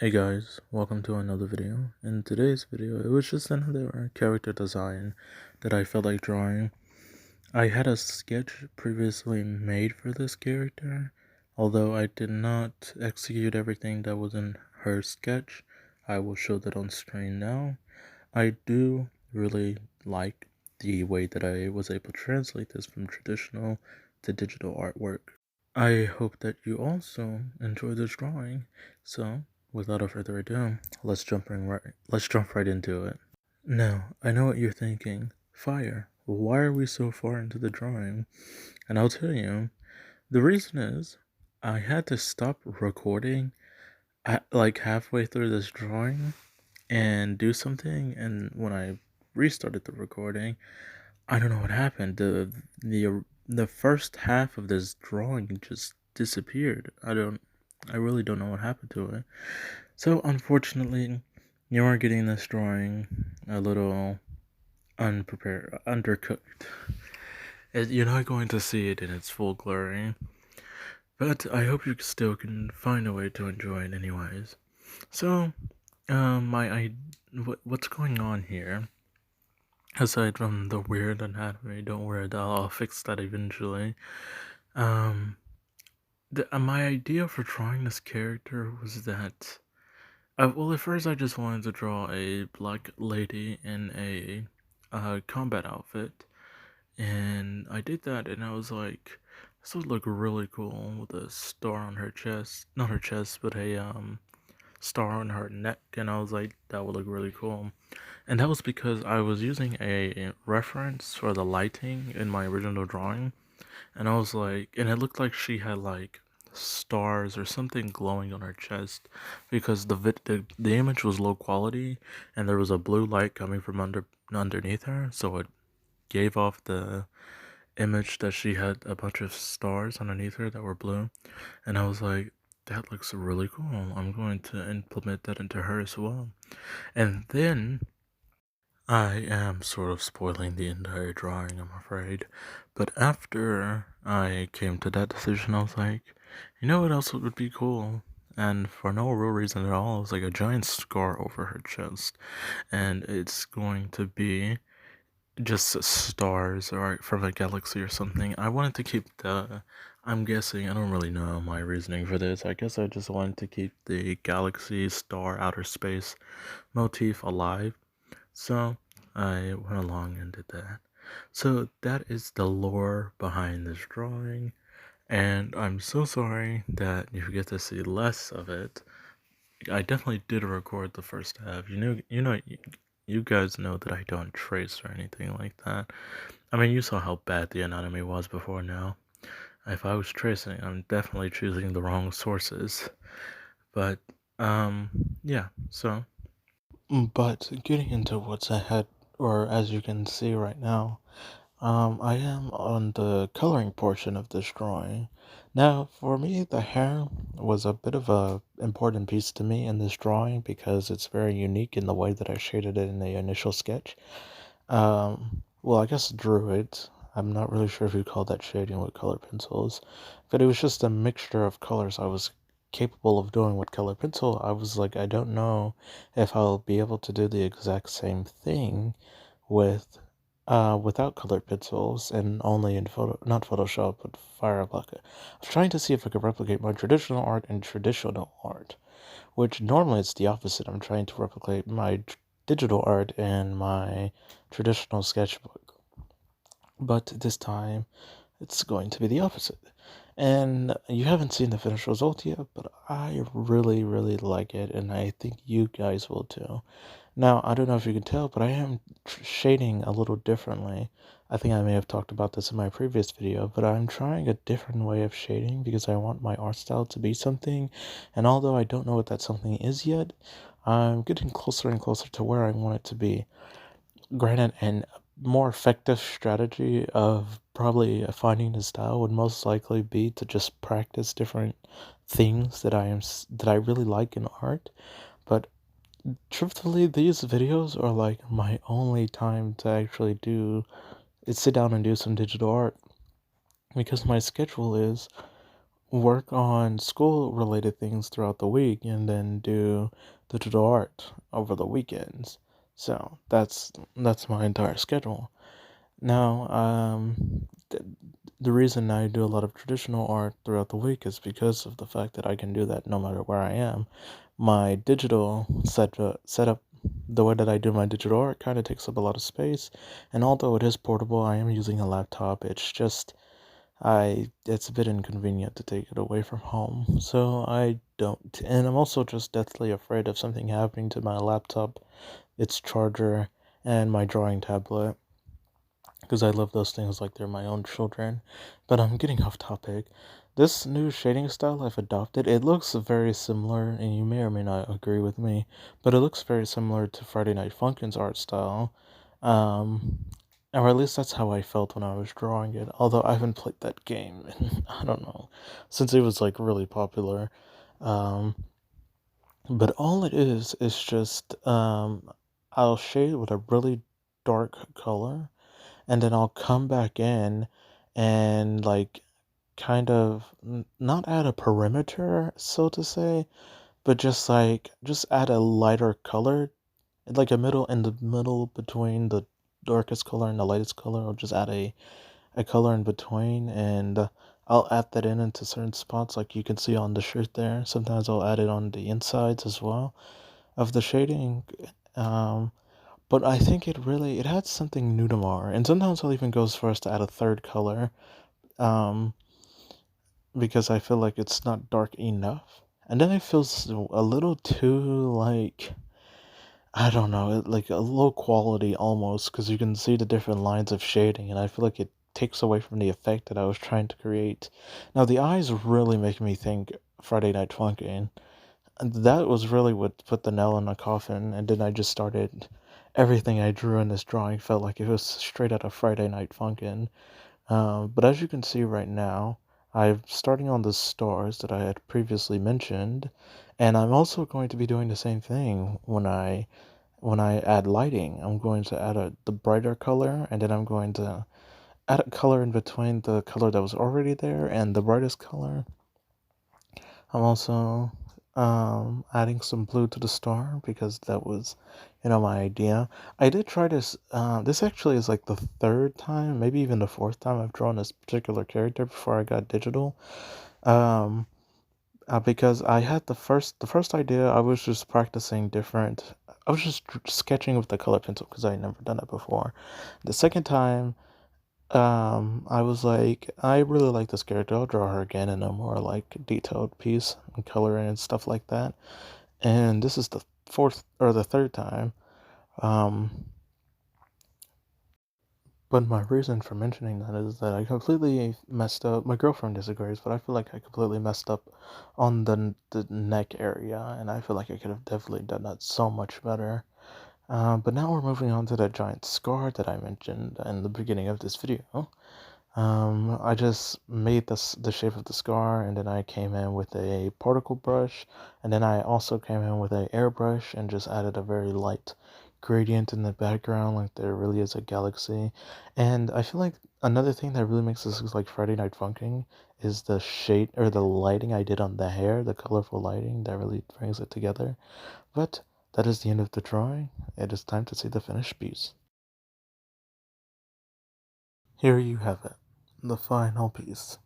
Hey guys, welcome to another video. In today's video, it was just another character design that I felt like drawing. I had a sketch previously made for this character, although I did not execute everything that was in her sketch. I will show that on screen now. I do really like the way that I was able to translate this from traditional to digital artwork. I hope that you also enjoy this drawing. So, without further ado, let's jump right into it. Now, I know what you're thinking. Fire. Why are we so far into the drawing? And I'll tell you, the reason is I had to stop recording like halfway through this drawing and do something, and when I restarted the recording, I don't know what happened. The first half of this drawing just disappeared. I really don't know what happened to it. So unfortunately, you are getting this drawing a little unprepared, undercooked. You're not going to see it in its full glory, but I hope you still can find a way to enjoy it anyways. So, what's going on here? Aside from the weird anatomy, don't worry, I'll fix that eventually. My idea for drawing this character was that, well, at first I just wanted to draw a black lady in a combat outfit, and I did that, and I was like, this would look really cool with a star on her chest, not her chest, but a star on her neck, and I was like, that would look really cool. And that was because I was using a reference for the lighting in my original drawing, and I was like, and it looked like she had like stars or something glowing on her chest because the image was low quality and there was a blue light coming from underneath her, so it gave off the image that she had a bunch of stars underneath her that were blue. And I was like, that looks really cool. I'm going to implement that into her as well. And then I am sort of spoiling the entire drawing, I'm afraid. But after I came to that decision, I was like, you know what else would be cool? And for no real reason at all, it was like a giant scar over her chest. And it's going to be just stars or from a galaxy or something. I wanted to keep I'm guessing, I don't really know my reasoning for this. I guess I just wanted to keep the galaxy, star, outer space motif alive. So I went along and did that. So that is the lore behind this drawing, and I'm so sorry that you get to see less of it. I definitely did record the first half. You guys know that I don't trace or anything like that. I mean, you saw how bad the anatomy was before now. If I was tracing, I'm definitely choosing the wrong sources. But, yeah, so. But getting into what's ahead, or as you can see right now, I am on the coloring portion of this drawing. Now, for me, the hair was a bit of a important piece to me in this drawing because it's very unique in the way that I shaded it in the initial sketch. Well, I guess drew it. I'm not really sure if you call that shading with color pencils, but it was just a mixture of colors I was capable of doing with color pencil. I was like, I don't know if I'll be able to do the exact same thing with without colored pencils and only in not Photoshop, but Fireblock. I was trying to see if I could replicate my traditional art in traditional art, which normally it's the opposite. I'm trying to replicate my digital art in my traditional sketchbook. But this time, it's going to be the opposite. And you haven't seen the finished result yet, but I really, really like it, and I think you guys will too. Now, I don't know if you can tell, but I am shading a little differently. I think I may have talked about this in my previous video, but I'm trying a different way of shading because I want my art style to be something, and although I don't know what that something is yet, I'm getting closer and closer to where I want it to be. Granted, and more effective strategy of probably finding a style would most likely be to just practice different things that I really like in art. But truthfully, these videos are like my only time to actually sit down and do some digital art because my schedule is work on school related things throughout the week and then do digital art over the weekends. So that's my entire schedule. Now, the reason I do a lot of traditional art throughout the week is because of the fact that I can do that no matter where I am. My digital setup, the way that I do my digital art, kind of takes up a lot of space, and although it is portable, I am using a laptop. It's just it's a bit inconvenient to take it away from home, so I don't. And I'm also just deathly afraid of something happening to my laptop, its charger, and my drawing tablet because I love those things like they're my own children. But I'm getting off topic. This new shading style I've adopted, it looks very similar, and you may or may not agree with me, but it looks very similar to Friday Night Funkin's art style. Um, or at least that's how I felt when I was drawing it. Although I haven't played that game in, I don't know, since it was like really popular. Um, but all it is just I'll shade with a really dark color and then I'll come back in and like kind of not add a perimeter, so to say, but just add a lighter color, like a middle in the middle between the darkest color and the lightest color. I'll just add a color in between, and I'll add that in into certain spots, like you can see on the shirt there. Sometimes I'll add it on the insides as well of the shading. Um, but I think it adds something new to Mar, and sometimes I'll even go as far as to add a third color, um, because I feel like it's not dark enough, and then it feels a little too like I don't know, like a low quality almost, because you can see the different lines of shading, and I feel like it takes away from the effect that I was trying to create. Now the eyes really make me think Friday Night Funkin'. And that was really what put the nail in the coffin, and then I just started. Everything I drew in this drawing felt like it was straight out of Friday Night Funkin'. But as you can see right now, I'm starting on the stars that I had previously mentioned, and I'm also going to be doing the same thing when I add lighting. I'm going to add the brighter color, and then I'm going to add a color in between the color that was already there and the brightest color. I'm also adding some blue to the star because that was, my idea. I did try this. This actually is like the third time, maybe even the fourth time I've drawn this particular character before I got digital. Um, because I had the first idea, I was just practicing different. I was just sketching with the color pencil because I had never done it before. The second time, I was like, I really like this character. I'll draw her again in a more like detailed piece and coloring and stuff like that. And this is the fourth or the third time. Um, but my reason for mentioning that is that I completely messed up. My girlfriend disagrees, but I feel like I completely messed up on the neck area, and I feel like I could have definitely done that so much better. But now we're moving on to that giant scar that I mentioned in the beginning of this video. I just made the shape of the scar, and then I came in with a particle brush, and then I also came in with a airbrush and just added a very light gradient in the background, like there really is a galaxy. And I feel like another thing that really makes this look like Friday Night Funkin' is the shade or the lighting I did on the hair, the colorful lighting that really brings it together. But that is the end of the drawing. It is time to see the finished piece. Here you have it, the final piece.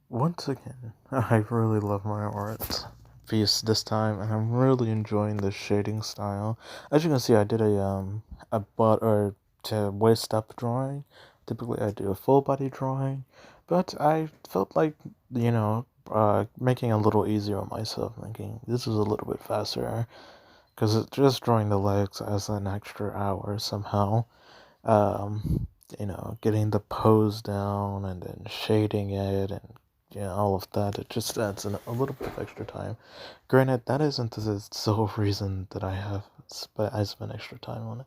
Once again, I really love my art piece this time, and I'm really enjoying the shading style. As you can see, I did a butt or to waist up drawing. Typically, I do a full body drawing, but I felt like making it a little easier on myself, thinking this is a little bit faster because just drawing the legs as an extra hour somehow. Um, getting the pose down and then shading it and all of that. It just adds a little bit of extra time. Granted, that isn't the sole reason that I spent extra time on it.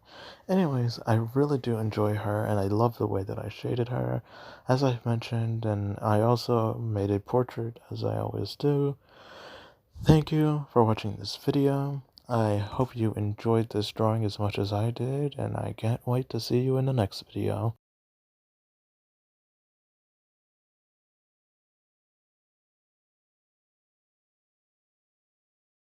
Anyways, I really do enjoy her, and I love the way that I shaded her, as I've mentioned, and I also made a portrait, as I always do. Thank you for watching this video. I hope you enjoyed this drawing as much as I did, and I can't wait to see you in the next video.